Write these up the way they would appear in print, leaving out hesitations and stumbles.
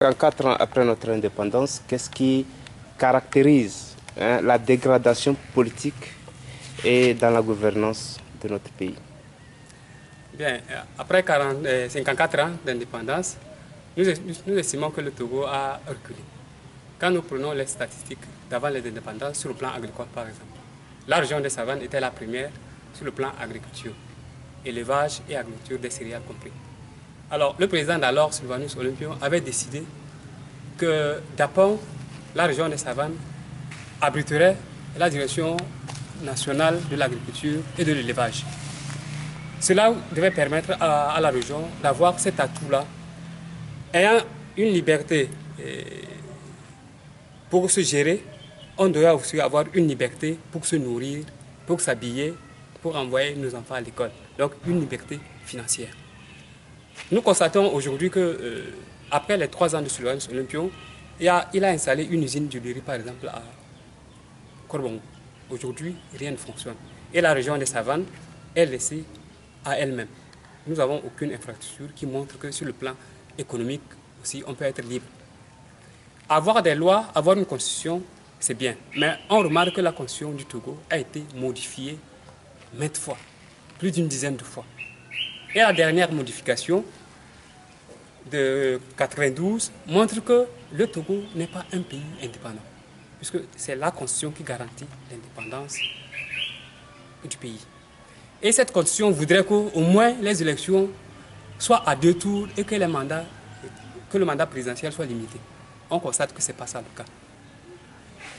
4 ans après notre indépendance, qu'est-ce qui caractérise la dégradation politique et dans la gouvernance de notre pays? Bien, après 54 ans d'indépendance, nous estimons que le Togo a reculé. Quand nous prenons les statistiques d'avant les indépendances sur le plan agricole, par exemple, la région des Savanes était la première sur le plan agriculture, élevage et agriculture des céréales compris. Alors, le président d'alors, Sylvanus Olympio, avait décidé que d'Apon, la région des Savanes, abriterait la direction nationale de l'agriculture et de l'élevage. Cela devait permettre à la région d'avoir cet atout-là, ayant une liberté pour se gérer. On doit aussi avoir une liberté pour se nourrir, pour s'habiller, pour envoyer nos enfants à l'école. Donc une liberté financière. Nous constatons aujourd'hui que après les 3 ans de Sylvanus Olympio, il a installé une usine d'huilerie par exemple à Korbongo. Aujourd'hui, rien ne fonctionne. Et la région des Savanes est laissée à elle-même. Nous n'avons aucune infrastructure qui montre que sur le plan économique aussi, on peut être libre. Avoir des lois, avoir une constitution, c'est bien. Mais on remarque que la constitution du Togo a été modifiée maintes fois, plus d'une dizaine de fois. Et la dernière modification de 92 montre que le Togo n'est pas un pays indépendant, puisque c'est la constitution qui garantit l'indépendance du pays. Et cette constitution voudrait qu'au moins les élections soient à 2 tours et que le mandat présidentiel soit limité. On constate que ce n'est pas ça le cas.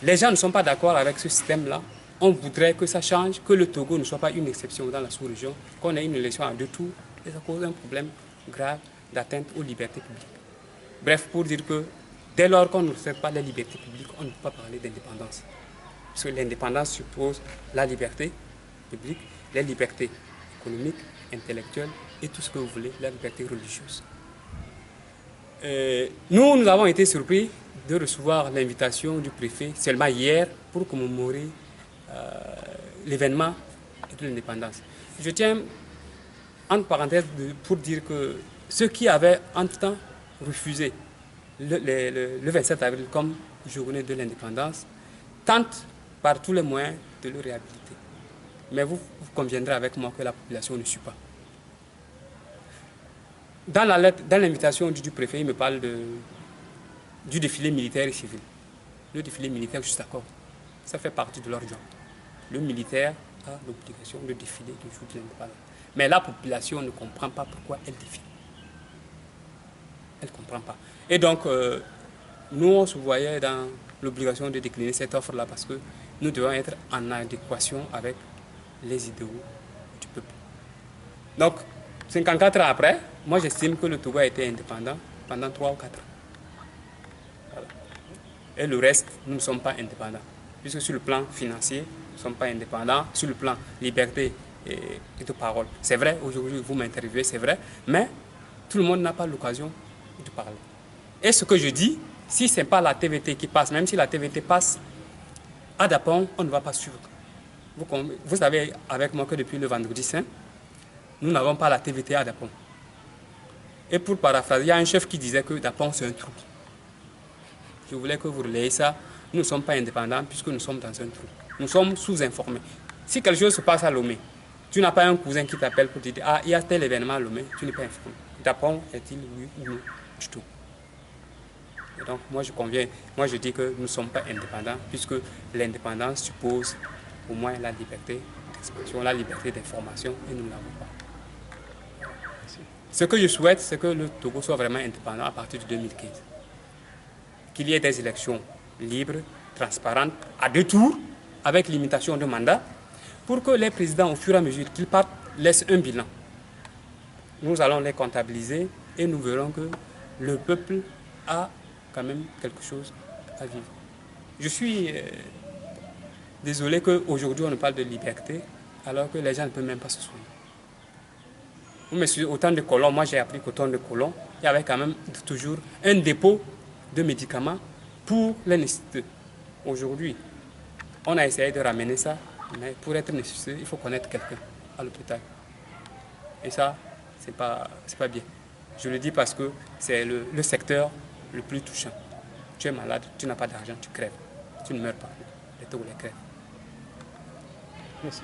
Les gens ne sont pas d'accord avec ce système-là. On voudrait que ça change, que le Togo ne soit pas une exception dans la sous-région, qu'on ait une élection à 2 tours, et ça cause un problème grave d'atteinte aux libertés publiques. Bref, pour dire que dès lors qu'on ne respecte pas les libertés publiques, on ne peut pas parler d'indépendance. Parce que l'indépendance suppose la liberté publique, les libertés économiques, intellectuelles et tout ce que vous voulez, la liberté religieuse. Nous avons été surpris de recevoir l'invitation du préfet seulement hier pour commémorer l'événement de l'indépendance. Je tiens, entre parenthèses, pour dire que ceux qui avaient entre-temps refusé le 27 avril comme journée de l'indépendance tentent par tous les moyens de le réhabiliter. Mais vous conviendrez avec moi que la population ne suit pas. Dans la lettre, dans l'invitation du préfet, il me parle du défilé militaire et civil. Le défilé militaire, je suis d'accord. Ça fait partie de leur job. Le militaire a l'obligation de défiler le jour de l'indépendance. Mais la population ne comprend pas pourquoi elle défile. Elle ne comprend pas. Et donc, nous, on se voyait dans l'obligation de décliner cette offre-là parce que nous devons être en adéquation avec les idéaux du peuple. Donc, 54 ans après, moi j'estime que le Togo a été indépendant pendant 3 ou 4 ans. Voilà. Et le reste, nous ne sommes pas indépendants. Puisque sur le plan financier, nous ne sommes pas indépendants. Sur le plan liberté et de parole. C'est vrai, aujourd'hui vous m'interviewez, c'est vrai, mais tout le monde n'a pas l'occasion de parler. Et ce que je dis, si ce n'est pas la TVT qui passe, même si la TVT passe, à Dapon, on ne va pas suivre. Vous savez avec moi que depuis le vendredi saint, nous n'avons pas la TVT à Dapon. Et pour paraphraser, il y a un chef qui disait que Dapon c'est un trou. Je voulais que vous relayez ça. Nous ne sommes pas indépendants puisque nous sommes dans un trou. Nous sommes sous-informés. Si quelque chose se passe à Lomé, tu n'as pas un cousin qui t'appelle pour te dire « Ah, il y a tel événement à Lomé », tu n'es pas informé. Dapon est-il oui ou non du tout. Et donc moi je dis que nous ne sommes pas indépendants puisque l'indépendance suppose au moins la liberté d'expression, la liberté d'information et nous ne l'avons pas. Ce que je souhaite, c'est que le Togo soit vraiment indépendant à partir de 2015. Qu'il y ait des élections libres, transparentes, à 2 tours, avec limitation de mandat, pour que les présidents, au fur et à mesure qu'ils partent, laissent un bilan. Nous allons les comptabiliser et nous verrons que le peuple a quand même quelque chose à vivre. Je suis désolé qu'aujourd'hui on ne parle de liberté, alors que les gens ne peuvent même pas se soigner. Vous me suivez, au temps de colon, moi j'ai appris qu'au temps de colon, il y avait quand même toujours un dépôt de médicaments pour les nécessiteux. Aujourd'hui, on a essayé de ramener ça, mais pour être nécessiteux, il faut connaître quelqu'un à l'hôpital. Et ça, c'est pas bien. Je le dis parce que c'est le secteur le plus touchant. Tu es malade, tu n'as pas d'argent, tu crèves. Tu ne meurs pas. Les Togolais crèvent. Merci.